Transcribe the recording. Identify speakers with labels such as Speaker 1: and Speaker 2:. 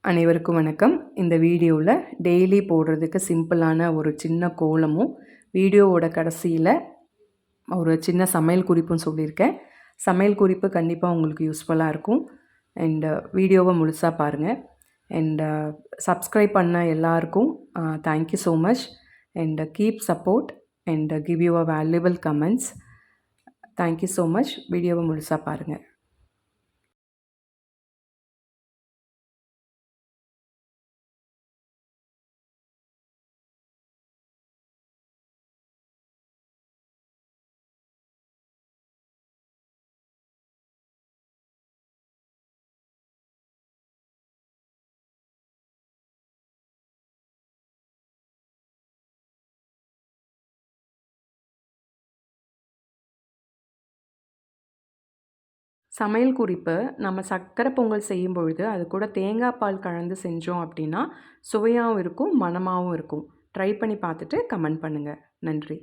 Speaker 1: அனைவருக்கும் வணக்கம். இந்த வீடியோவில் டெய்லி போடுறதுக்கு சிம்பிளான ஒரு சின்ன கோலமும் வீடியோவோட கடைசியில் ஒரு சின்ன சமையல் குறிப்பும் சொல்லியிருக்கேன். சமையல் குறிப்பு கண்டிப்பாக உங்களுக்கு யூஸ்ஃபுல்லாக இருக்கும். அண்டு வீடியோவை முழுசாக பாருங்கள். அண்டு சப்ஸ்கிரைப் பண்ண எல்லாருக்கும் thank you so much. And keep support and give you a valuable comments. Thank you so much. வீடியோவை முழுசாக பாருங்கள். சமையல் குறிப்பு நம்ம சர்க்கரை பொங்கல் செய்யும் பொழுது அது கூட தேங்காய் பால் கலந்து செஞ்சோம் அப்படின்னா சுவையாகவும் இருக்கும், மணமாகவும் இருக்கும். ட்ரை பண்ணி பார்த்துட்டு கமெண்ட் பண்ணுங்கள். நன்றி.